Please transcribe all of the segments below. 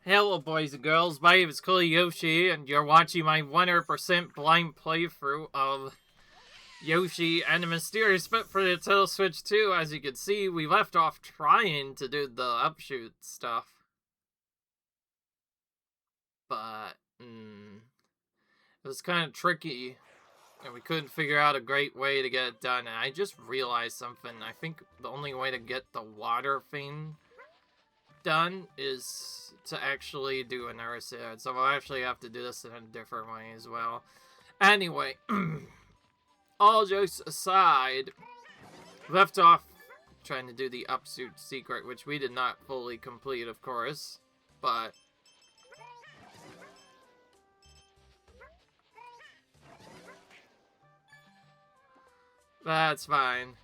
Hello, boys and girls. My name is Yoshi, and you're watching my 100% blind playthrough of Yoshi and the Mysterious Bit for the Nintendo Switch 2. As you can see, we left off trying to do the upshoot stuff, but it was kind of tricky, and we couldn't figure out a great way to get it done. And I just realized something. I think the only way to get the water thing done is to actually do an Ursa, so we'll actually have to do this in a different way as well. Anyway, all jokes aside, left off trying to do the upsuit secret, which we did not fully complete, of course, but that's fine.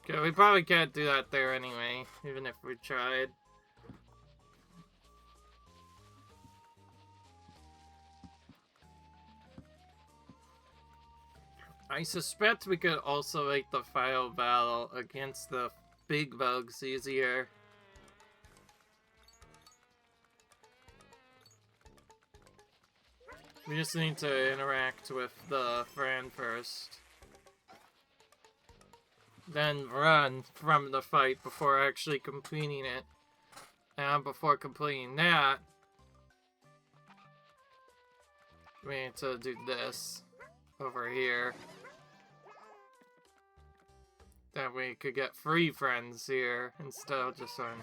Okay, we probably can't do that there anyway, even if we tried. I suspect we could also make the final battle against the big bugs easier. We just need to interact with the friend first. Then run from the fight before actually completing it. And before completing that, we need to do this over here. That we could get free friends here instead of just on.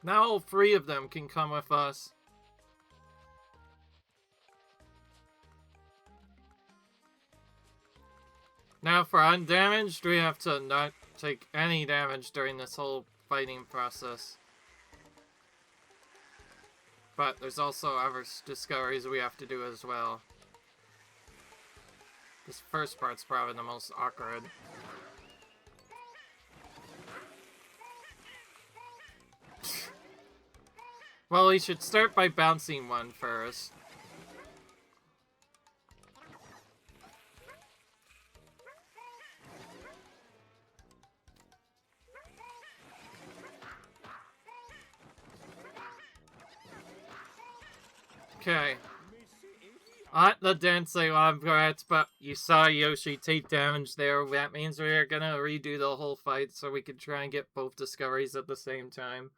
Now all three of them can come with us. Now for undamaged, we have to not take any damage during this whole fighting process. But there's also other discoveries we have to do as well. This first part's probably the most awkward. Well, we should start by bouncing one first. Okay. At the dancing on correct, but you saw Yoshi take damage there. That means we're gonna redo the whole fight so we can try and get both discoveries at the same time.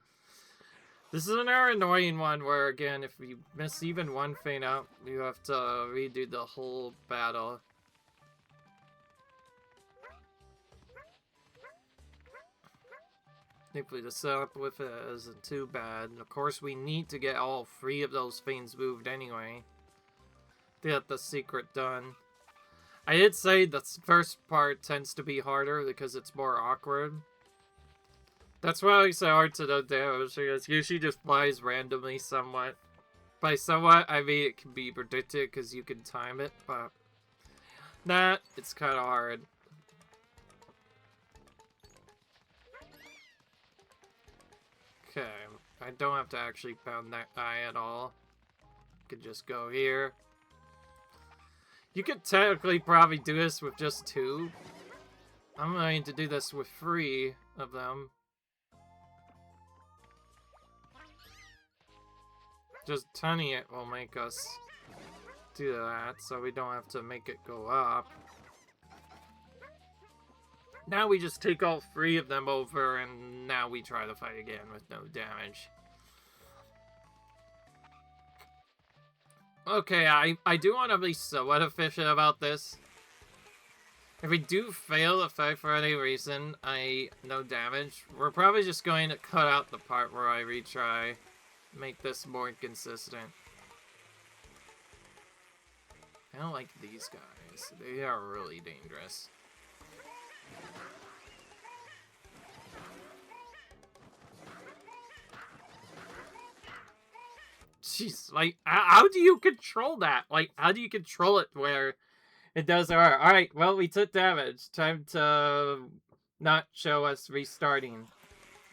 This is another annoying one where, again, if you miss even one thing out, you have to redo the whole battle. Thankfully, the setup with it isn't too bad. Of course, we need to get all three of those things moved anyway to get the secret done. I did say the first part tends to be harder because it's more awkward. That's why it's hard to do damage, because Yoshi just flies randomly somewhat. By somewhat, I mean it can be predicted because you can time it, but nah, it's kind of hard. Okay, I don't have to actually pound that eye at all. I could just go here. You could technically probably do this with just two. I'm going to do this with 3 of them. Just turning it will make us do that, so we don't have to make it go up. Now we just take all 3 of them over, and now we try to fight again with no damage. Okay, I do want to be somewhat efficient about this. If we do fail to fight for any reason, no damage, we're probably just going to cut out the part where I retry. Make this more consistent. I don't like these guys. They are really dangerous. Jeez, like, how do you control that? Like, how do you control it where it does hurt? Alright, well, we took damage. Time to not show us restarting.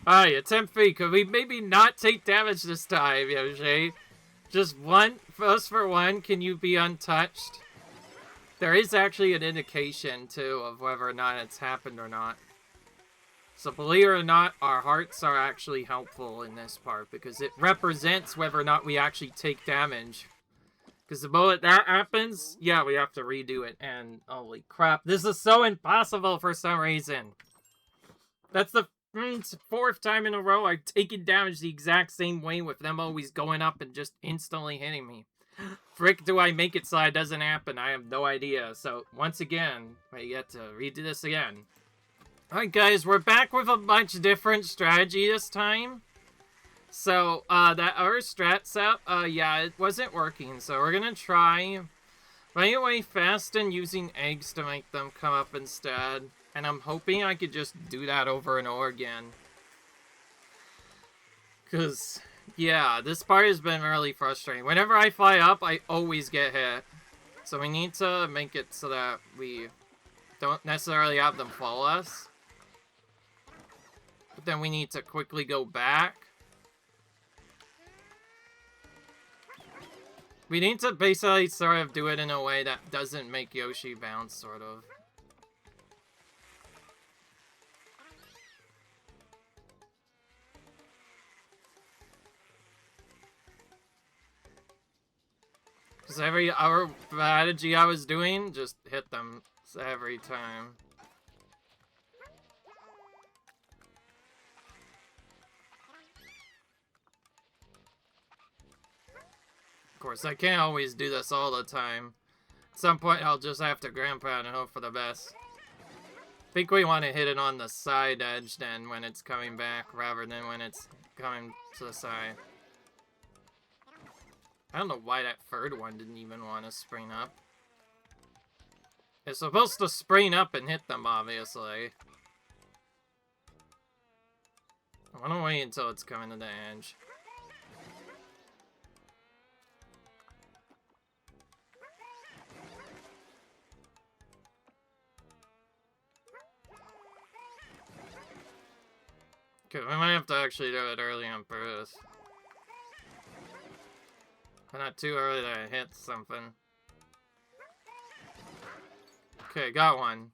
Alright, attempt 3. Could we maybe not take damage this time, Yoshi? Just one, first for one, can you be untouched? There is actually an indication, too, of whether or not it's happened or not. So believe it or not, our hearts are actually helpful in this part, because it represents whether or not we actually take damage. Because the moment that happens, yeah, we have to redo it, and holy crap, this is so impossible for some reason. That's the 4th time in a row I've taken damage the exact same way, with them always going up and just instantly hitting me. Frick, do I make it so it doesn't happen? I have no idea. So, once again, I get to redo this again. Alright guys, we're back with a much different strategy this time. So, that other strat set, yeah, it wasn't working. So we're gonna try running away fast and using eggs to make them come up instead. And I'm hoping I could just do that over and over again. Because, yeah, this part has been really frustrating. Whenever I fly up, I always get hit. So we need to make it so that we don't necessarily have them follow us. But then we need to quickly go back. We need to basically sort of do it in a way that doesn't make Yoshi bounce, sort of. Because every other strategy I was doing, just hit them every time. Of course, I can't always do this all the time. At some point, I'll just have to ground pound and hope for the best. I think we want to hit it on the side edge then when it's coming back, rather than when it's coming to the side. I don't know why that third one didn't even want to spring up. It's supposed to spring up and hit them, obviously. I want to wait until it's coming to the edge. Okay, we might have to actually do it early on purpose. But not too early that I hit something. Okay, got one.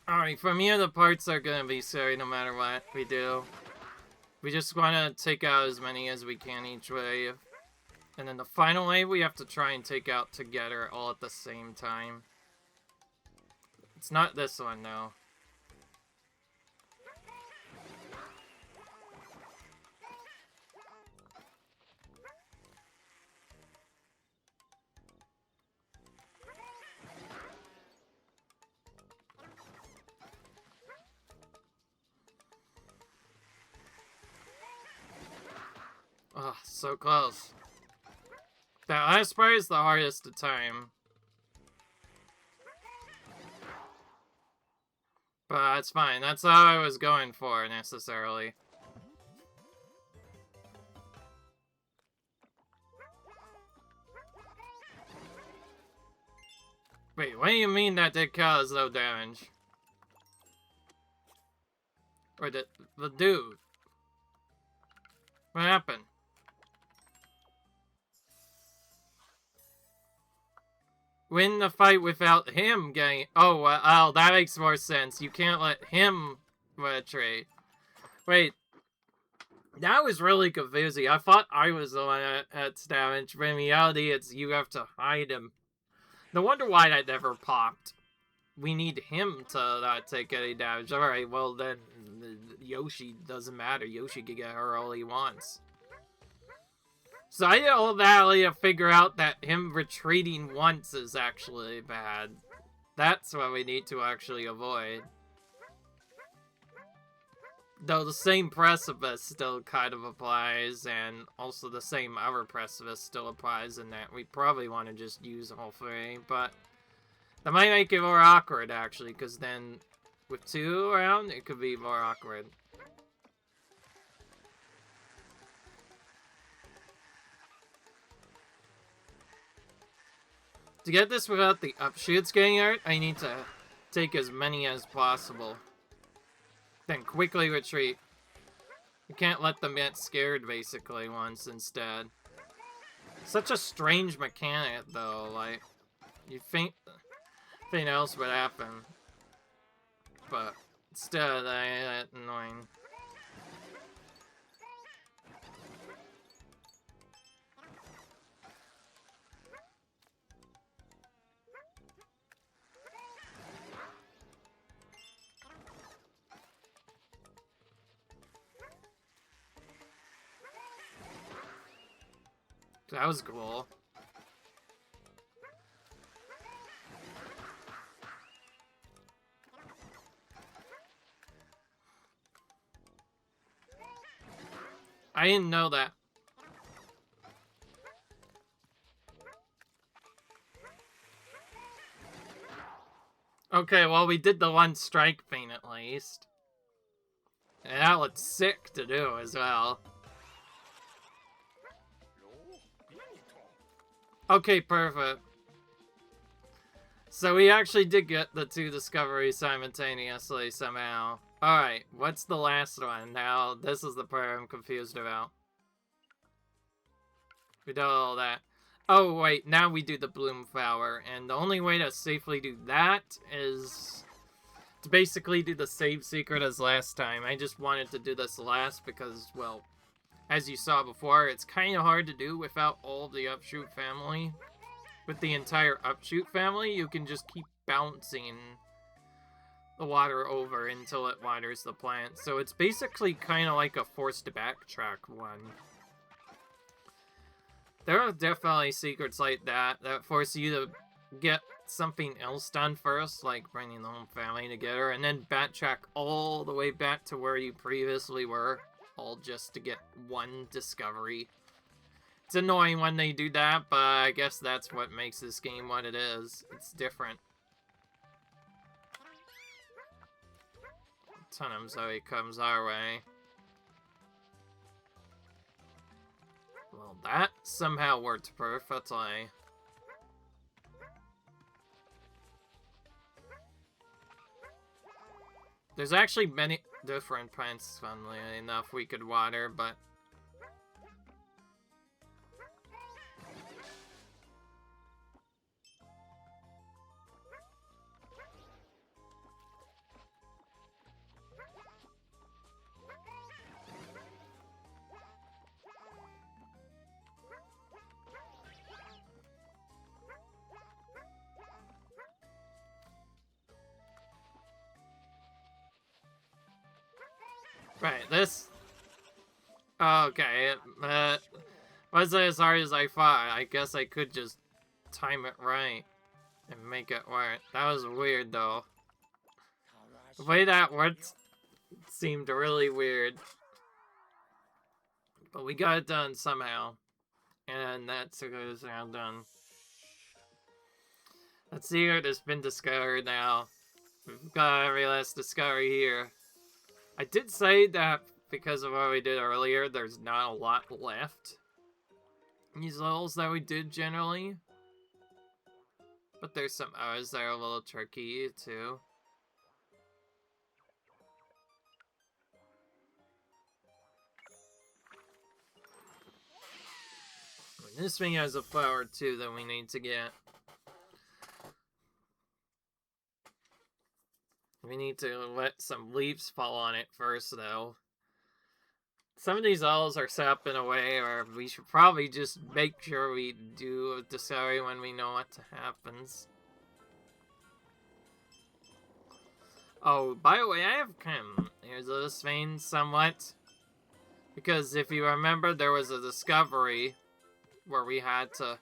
Alright, from here the parts are gonna be scary no matter what we do. We just want to take out as many as we can each wave. And then the final wave we have to try and take out together all at the same time. It's not this one though. Oh, so close. That last part is the hardest to time. But that's fine. That's how I was going for, necessarily. Wait, what do you mean that did cause no damage? Or the dude? What happened? Win the fight without him getting... Oh, well, that makes more sense. You can't let him retreat. Wait. That was really confusing. I thought I was the one that had damage, but in reality, it's you have to hide him. No wonder why that never popped. We need him to not take any damage. Alright, well then, Yoshi doesn't matter. Yoshi can get her all he wants. So I did all that to figure out that him retreating once is actually bad. That's what we need to actually avoid. Though the same precipice still kind of applies, and also the same other precipice still applies in that we probably want to just use all three, but that might make it more awkward, actually, because then with two around, it could be more awkward. To get this without the upshoots getting hurt, I need to take as many as possible. Then quickly retreat. You can't let them get scared, basically, once instead. Such a strange mechanic, though. Like, you think else would happen. But instead, that's annoying. That was cool. I didn't know that. Okay, well, we did the one strike thing at least. And that looks sick to do as well. Okay, perfect. So we actually did get the two discoveries simultaneously somehow. Alright, what's the last one? Now, this is the part I'm confused about. We did all that. Oh, wait, now we do the bloom flower. And the only way to safely do that is to basically do the same secret as last time. I just wanted to do this last because, well, as you saw before, it's kind of hard to do without all the upshoot family. With the entire upshoot family, you can just keep bouncing the water over until it waters the plant. So it's basically kind of like a forced backtrack one. There are definitely secrets like that force you to get something else done first, like bringing the whole family together, and then backtrack all the way back to where you previously were, all just to get one discovery. It's annoying when they do that, but I guess that's what makes this game what it is. It's different. Ton of Zoe comes our way. Well, that somehow worked perfectly. There's actually many different plants, funnily enough, we could water, but right, this... Okay, it wasn't as hard as I thought. I guess I could just time it right and make it work. That was weird, though. The way that worked seemed really weird. But we got it done somehow. And that's now done. Let's see what has been discovered now. We've got every last discovery here. I did say that because of what we did earlier, there's not a lot left in these levels that we did generally. But there's some others that are a little tricky too. And this thing has a flower too that we need to get. We need to let some leaves fall on it first, though. Some of these owls are set up in a way where we should probably just make sure we do a discovery when we know what happens. Oh, by the way, I have kind of Here's this vein somewhat. Because if you remember, there was a discovery where we had to...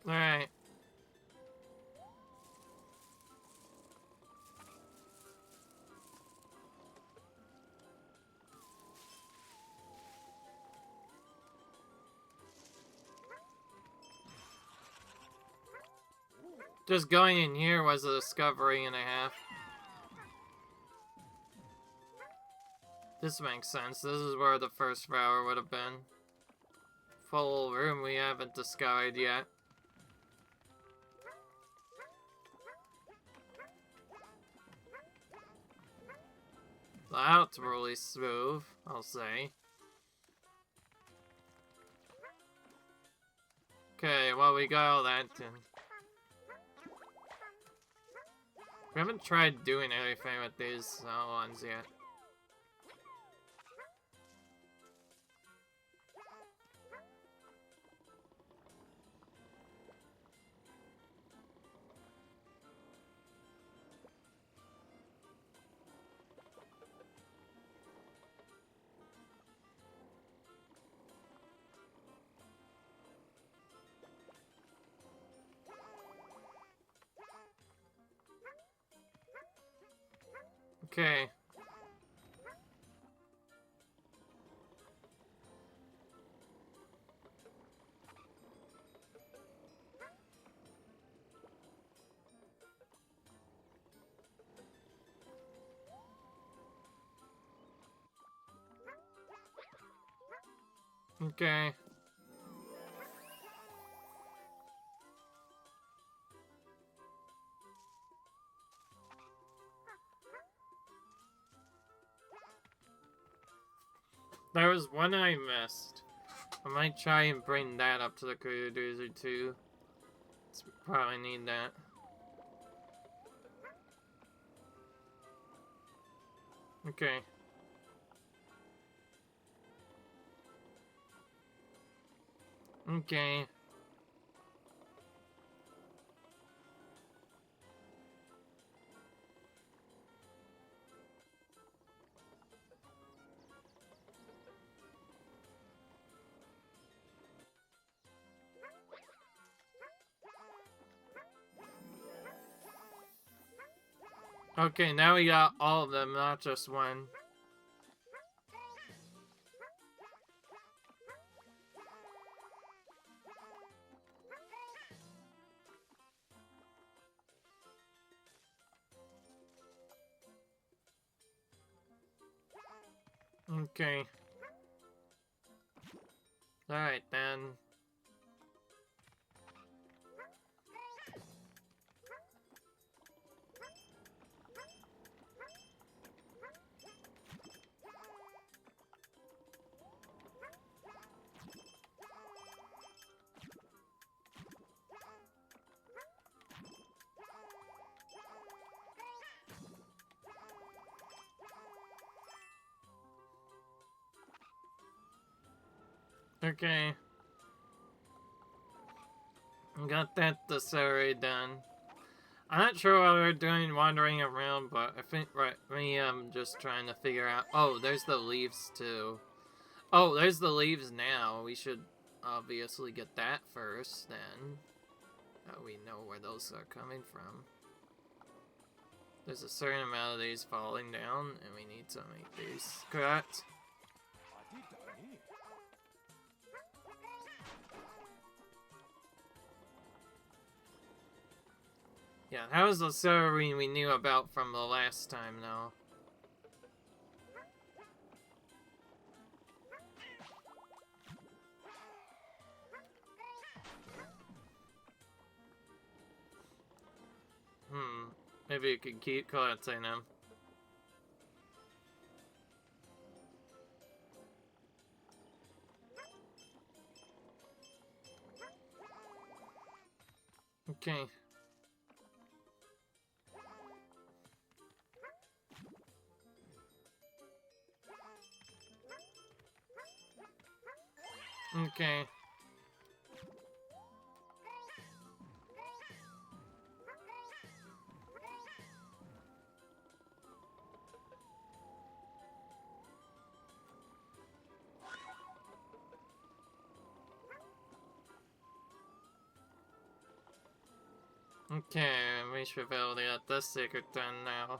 Alright. Just going in here was a discovery and a half. This makes sense. This is where the first flower would have been. Full room we haven't discovered yet. That's really smooth, I'll say. Okay, well, we got all that in. We haven't tried doing anything with these ones yet. Okay. Okay. There was one I missed. I might try and bring that up to the Kuruduzu too. Probably need that. Okay. Okay. Okay, now we got all of them, not just one. Okay. Alright then. Okay. Got that discovery done. I'm not sure what we're doing wandering around, but I think just trying to figure out. Oh, there's the leaves too. Oh, there's the leaves now. We should obviously get that first, then. We know where those are coming from. There's a certain amount of these falling down, and we need to make these correct. Yeah, that was the server we knew about from the last time, though. Maybe you can keep collecting them. Okay. Okay. Okay, we should be able to get this secret done now.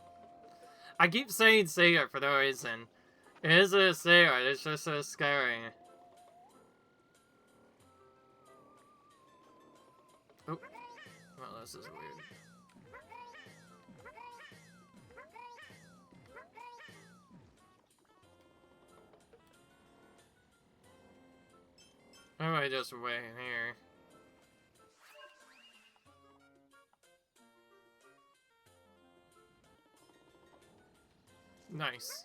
I keep saying secret for no reason. It isn't a secret, it's just so scary. Oh, well, this is weird. Why do I just wait here? Nice.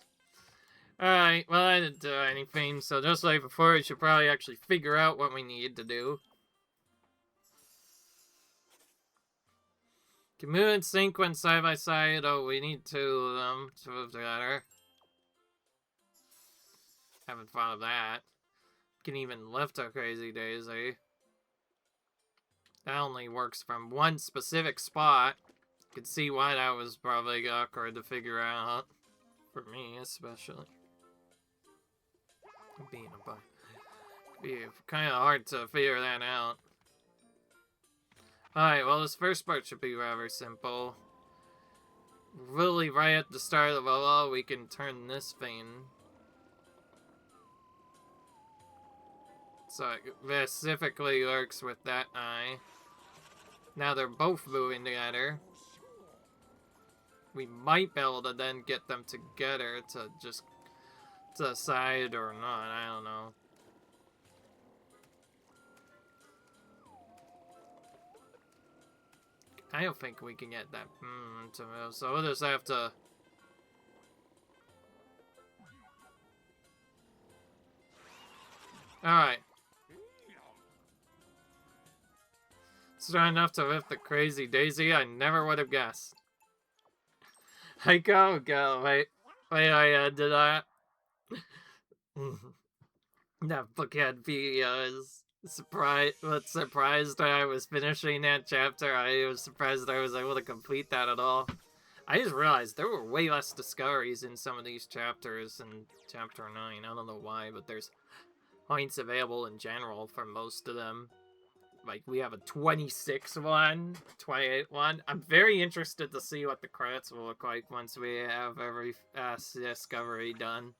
Alright, well I didn't do anything, so just like before, we should probably actually figure out what we need to do. Can move and sync when side by side. Oh, we need two of them to move together. Haven't thought of that. Can even lift a Crazy Daisy. That only works from one specific spot. You can see why that was probably awkward to figure out. For me, especially. Being a bug. Be kind of hard to figure that out. Alright, well this first part should be rather simple. Really right at the start of the level, we can turn this thing. So it specifically works with that eye. Now they're both moving together. We might be able to then get them together to just decide or not, I don't know. I don't think we can get that to move, so we'll just have to... Alright. It's not enough to lift the Crazy Daisy, I never would have guessed. I go, wait, I did that. That bookhead video is surprised when I was finishing that chapter. I was surprised I was able to complete that at all. I just realized there were way less discoveries in some of these chapters in chapter 9. I don't know why, but there's points available in general for most of them. Like, we have a 26 one, 28 one. I'm very interested to see what the credits will look like once we have every discovery done.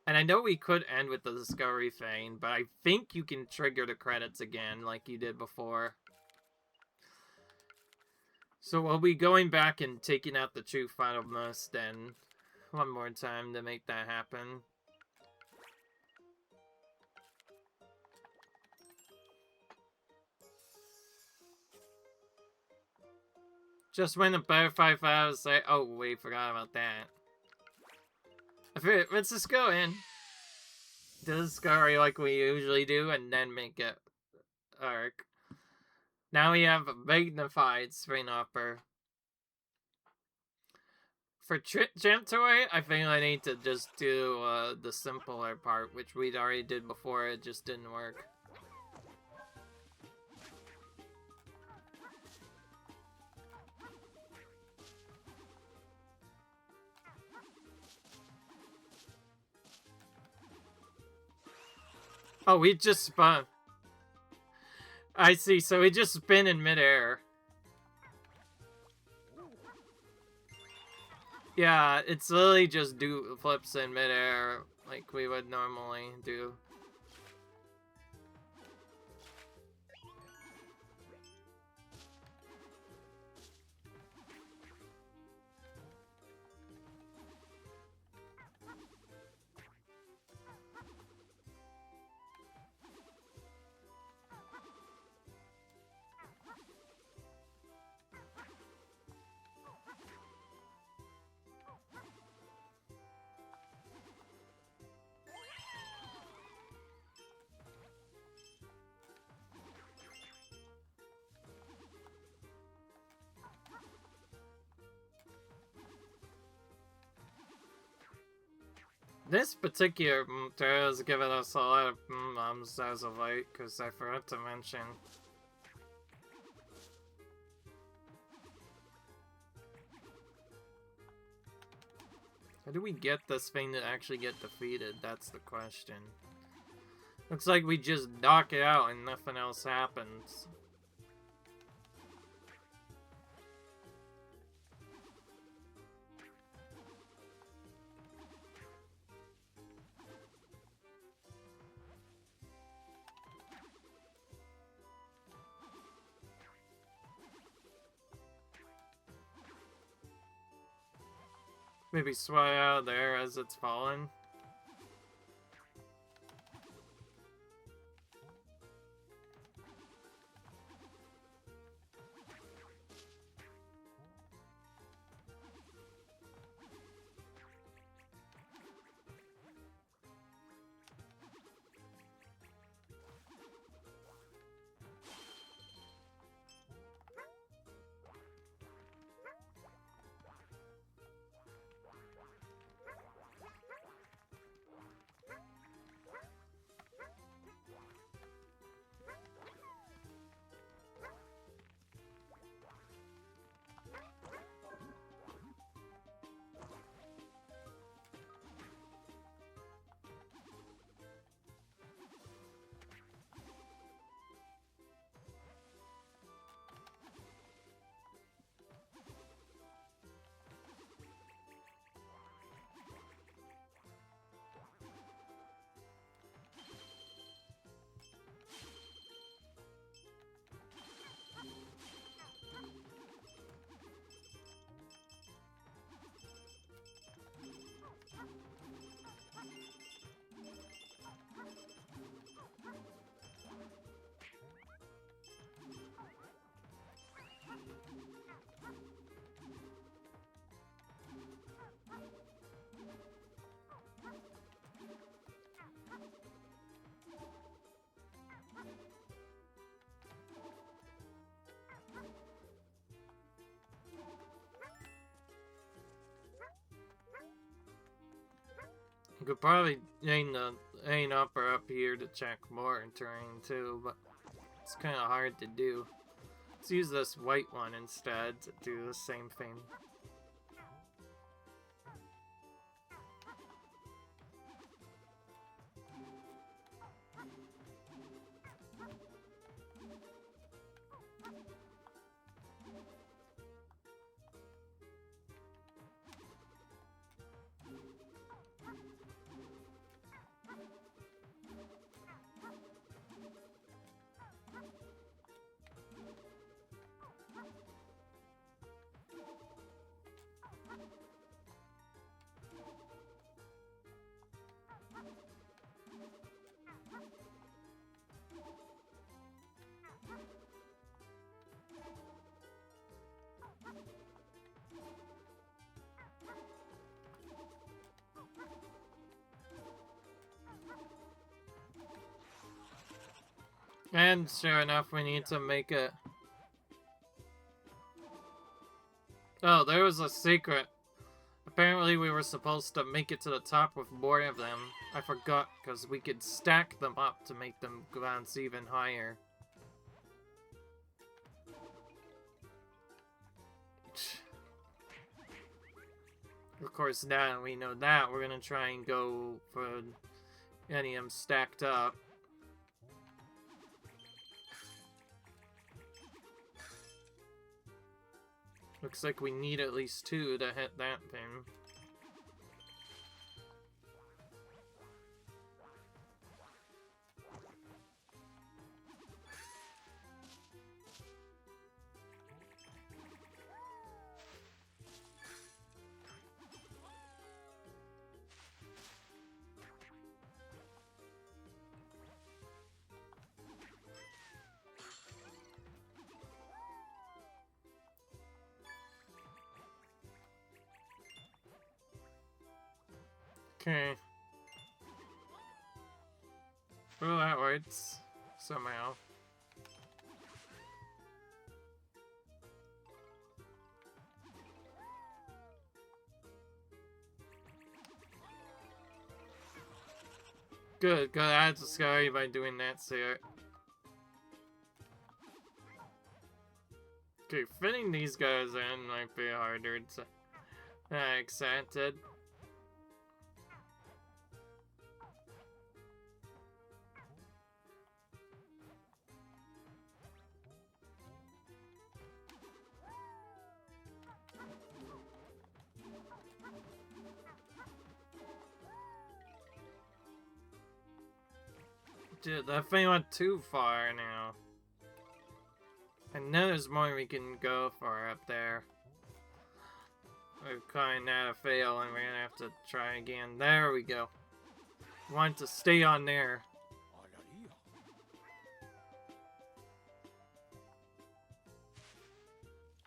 And I know we could end with the discovery thing, but I think you can trigger the credits again like you did before. So we'll be going back and taking out the true final must then one more time to make that happen. Just when the butterfly files say, oh, we forgot about that. Let's just go in. Do the discovery like we usually do, and then make it arc. Now we have a magnified spring hopper. For Jump Toy, I think I need to just do the simpler part, which we already did before, it just didn't work. Oh, we just spun. I see, so we just spin in midair. Yeah, it's literally just do flips in midair like we would normally do. This particular trail is giving us a lot of mums as of late, because I forgot to mention. How do we get this thing to actually get defeated? That's the question. Looks like we just knock it out and nothing else happens. Maybe sway out there as it's falling. You could probably aim up or up here to check more terrain too, but it's kind of hard to do. Let's use this white one instead to do the same thing. And sure enough, we need to make it. Oh, there was a secret. Apparently we were supposed to make it to the top with more of them. I forgot, because we could stack them up to make them bounce even higher. Of course, now we know that, we're gonna try and go for any of them stacked up. Looks like we need at least 2 to hit that thing. Okay. Well, that works. Somehow. Good, good. I had to scare you by doing that, sir. Okay, fitting these guys in might be harder to accepted. Dude, that thing went too far now. I know there's more we can go for up there. We've kind of failed and we're gonna have to try again. There we go. Want to stay on there.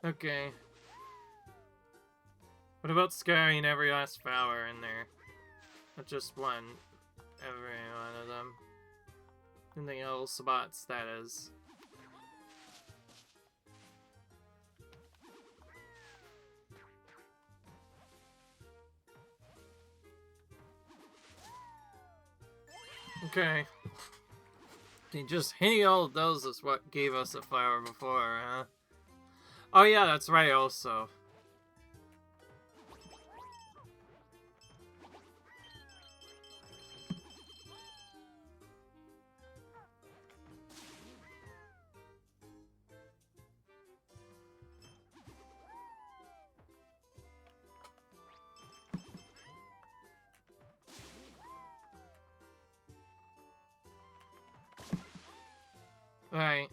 Okay. What about scaring every last flower in there? Not just one. Every one of them. In the little spots, that is. Okay. Just hitting all of those is what gave us a flower before, huh? Oh yeah, that's right, also. Right.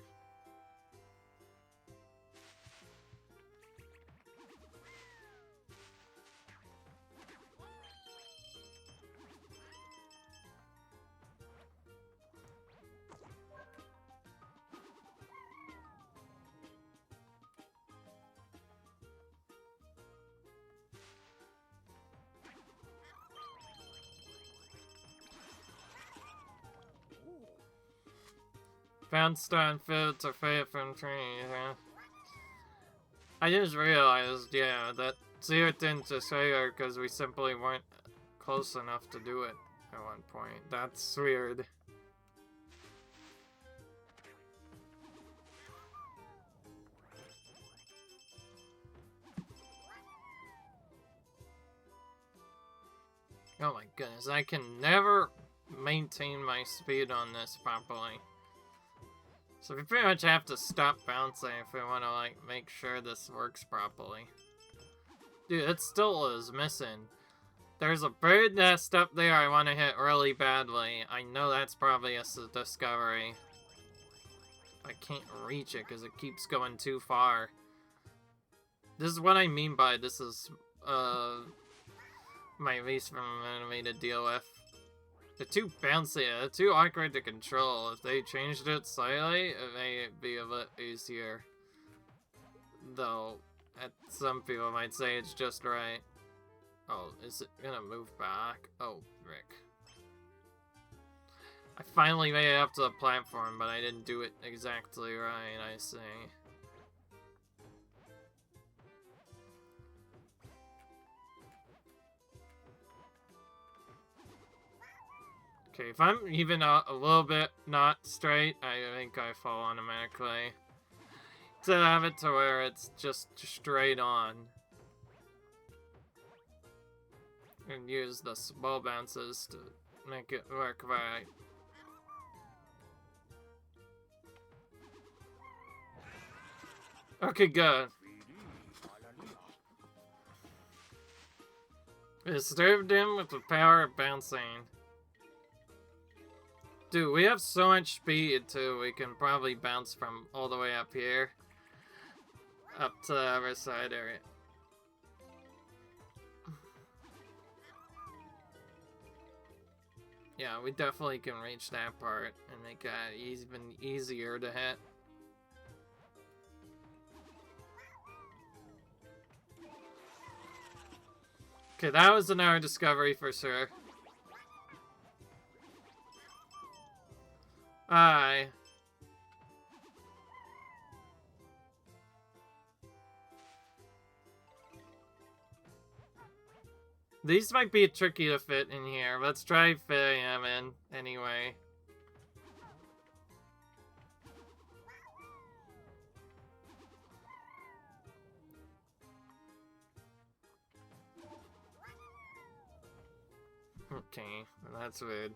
Bounced on food to fade from trees, huh? I just realized, yeah, that Zero didn't just say her because we simply weren't close enough to do it at one point. That's weird. Oh my goodness, I can never maintain my speed on this properly. So we pretty much have to stop bouncing if we want to, like, make sure this works properly. Dude, it still is missing. There's a bird nest up there I want to hit really badly. I know that's probably a discovery. I can't reach it because it keeps going too far. This is what I mean by this is, my least fun enemy to deal with. They're too bouncy, they're too awkward to control. If they changed it slightly, it may be a bit easier. Though, some people might say it's just right. Oh, is it gonna move back? Oh, Rick. I finally made it up to the platform, but I didn't do it exactly right, I see. Okay, if I'm even a little bit not straight, I think I fall automatically. To have it to where it's just straight on. And use the ball bounces to make it work right. Okay, good. It served him with the power of bouncing. Dude, we have so much speed, too. We can probably bounce from all the way up here. Up to the other side area. Yeah, we definitely can reach that part and make it even easier to hit. Okay, that was another discovery for sure. Hi. These might be tricky to fit in here. Let's try fitting them in anyway. Okay, that's weird.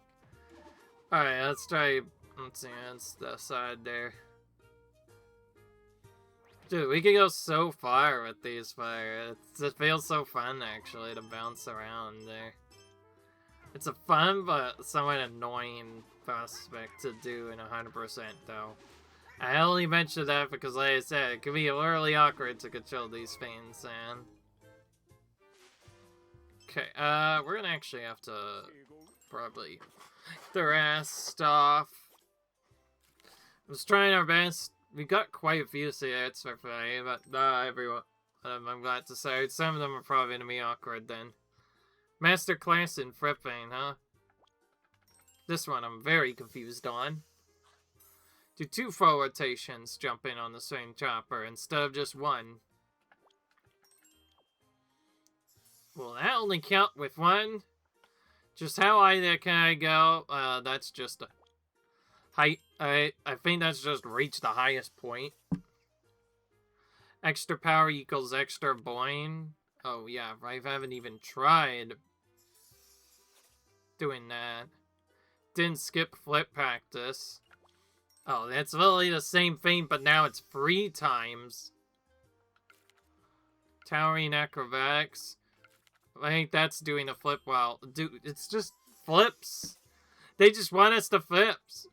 Alright, let's try. Let's see, that's the side there. Dude, we could go so far with these fire. It feels so fun, actually, to bounce around there. It's a fun, but somewhat annoying prospect to do in 100%, though. I only mentioned that because, like I said, it can be really awkward to control these things, and... Okay, we're gonna actually have to probably get their ass off. I was trying our best. We got quite a few hits for today, but not everyone. I'm glad to say. Some of them are probably gonna be awkward then. Master class in flipping, huh? This one I'm very confused on. Do 2 full rotations jumping on the same chopper instead of just 1. Will that only count with 1? Just how high there can I go? That's just a height. I think that's just reached the highest point. Extra power equals extra boing. Oh yeah, I haven't even tried doing that. Didn't skip flip practice. Oh, that's literally the same thing, but now it's 3 times. Towering acrobatics. I think that's doing a flip well. Dude, it's just flips. They just want us to flips.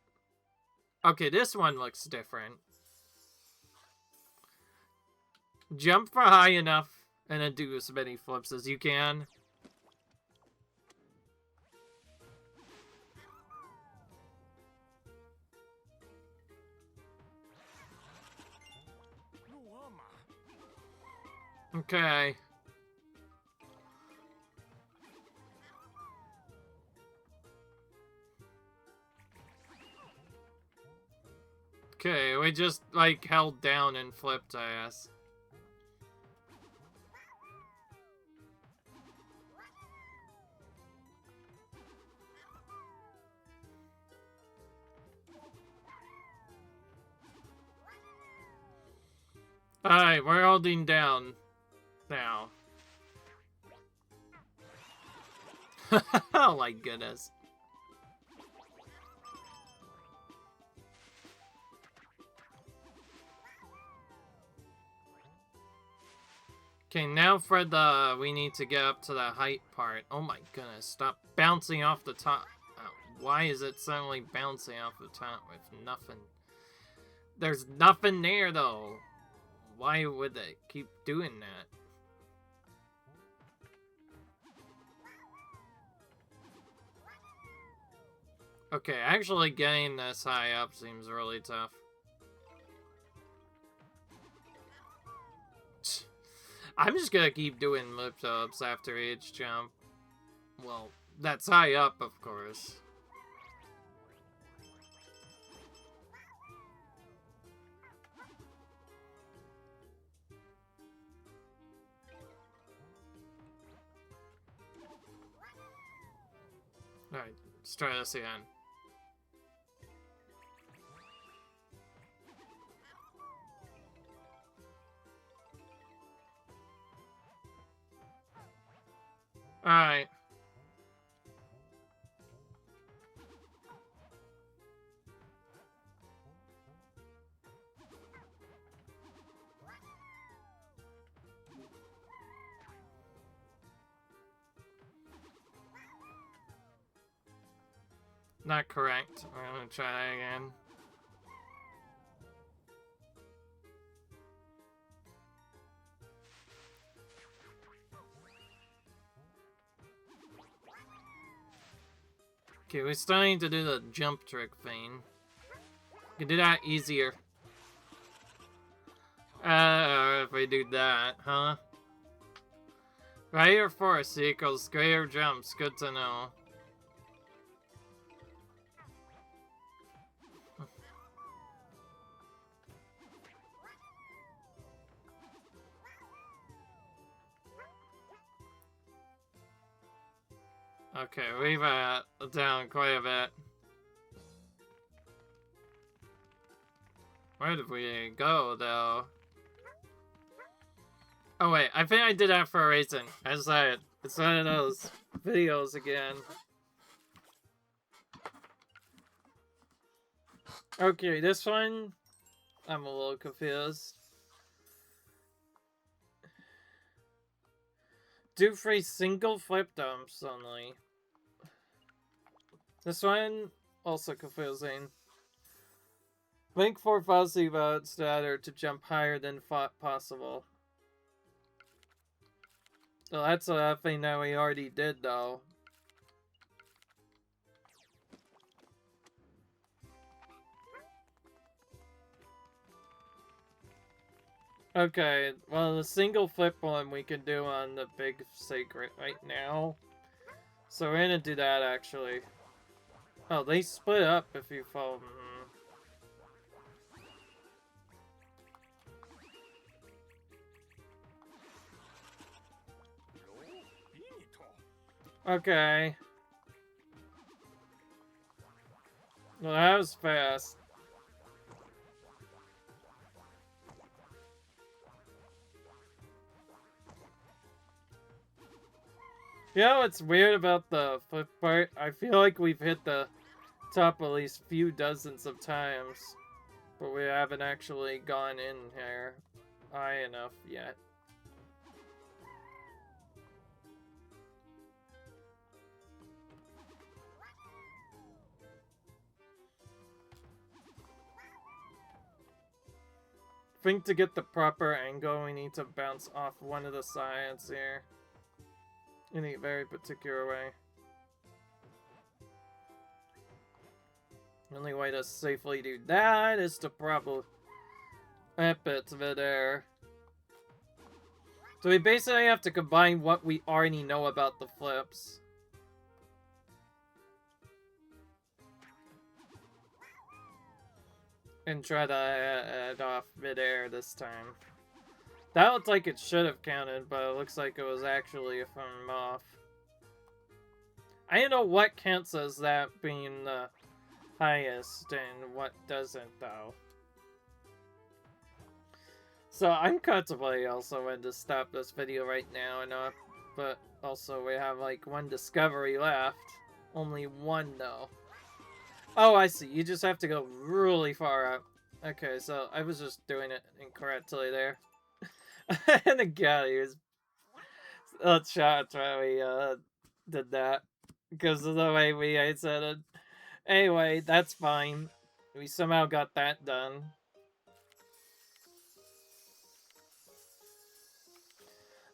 Okay, this one looks different. Jump for high enough and then do as many flips as you can. Okay. Okay, we just, like, held down and flipped, I guess. Alright, we're holding down now. Oh my goodness. Okay, now for the... we need to get up to the height part. Oh my goodness, stop bouncing off the top. Oh, why is it suddenly bouncing off the top with nothing? There's nothing there, though. Why would they keep doing that? Okay, actually getting this high up seems really tough. I'm just gonna keep doing lip-ups after each jump. Well, that's high up, of course. Alright, let's try this again. Alright. Not correct. We're gonna try that again. Okay, we're starting to do the jump trick thing. We can do that easier. If we do that, huh? Higher force equals greater jumps. Good to know. Okay, we've down quite a bit. Where did we go, though? Oh, wait. I think I did that for a reason. I decided. It's one of those videos again. Okay, this one... I'm a little confused. Do 3 single flip dumps only. This one, also confusing. Link 4 fuzzy votes to jump higher than possible. Well, that's a thing that we already did, though. Okay, well, the single flip one we can do on the big sacred right now. So we're gonna do that, actually. Oh, they split up if you fall. Okay. Well, that was fast. You know what's weird about the flip part? I feel like we've hit the top at least few dozens of times. But we haven't actually gone in here high enough yet. I think to get the proper angle, we need to bounce off one of the sides here. In a very particular way. The only way to safely do that is to probably up it there. So we basically have to combine what we already know about the flips. And try to head off midair this time. That looked like it should have counted, but it looks like it was actually from off. I don't know what counts as that being the highest and what doesn't, though. So I'm contemplating also when to stop this video right now, and but also we have like one discovery left. Only one, though. Oh, I see. You just have to go really far up. Okay, so I was just doing it incorrectly there. And again, he was shocked when we did that. Because of the way we said it. Anyway, that's fine. We somehow got that done.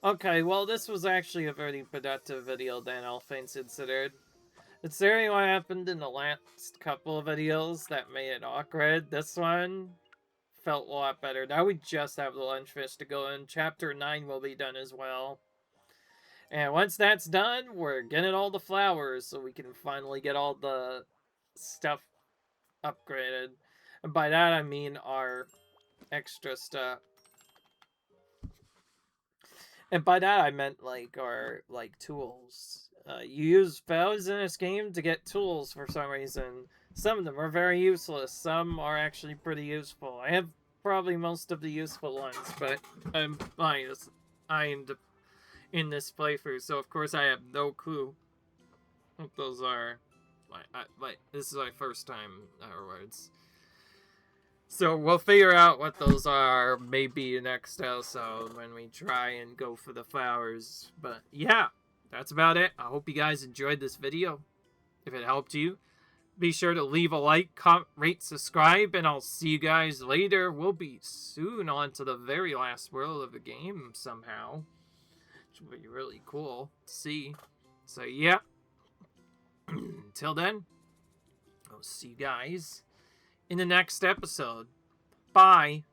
Okay, well, this was actually a very productive video then, all things considered. Considering what happened in the last couple of videos that made it awkward, this one felt a lot better. Now we just have the lunchfish to go in. Chapter 9 will be done as well. And once that's done, we're getting all the flowers so we can finally get all the stuff upgraded. And by that I mean our extra stuff. And by that I meant like our tools. You use flowers in this game to get tools for some reason. Some of them are very useless. Some are actually pretty useful. I have probably most of the useful ones, but I'm biased. I am in this playthrough, so of course I have no clue what those are. This is my first time, in other words. So we'll figure out what those are maybe next episode when we try and go for the flowers. But yeah, that's about it. I hope you guys enjoyed this video. If it helped you, be sure to leave a like, comment, rate, subscribe, and I'll see you guys later. We'll be soon on to the very last world of the game somehow. Which will be really cool to see. So yeah. Until then, I'll see you guys in the next episode. Bye.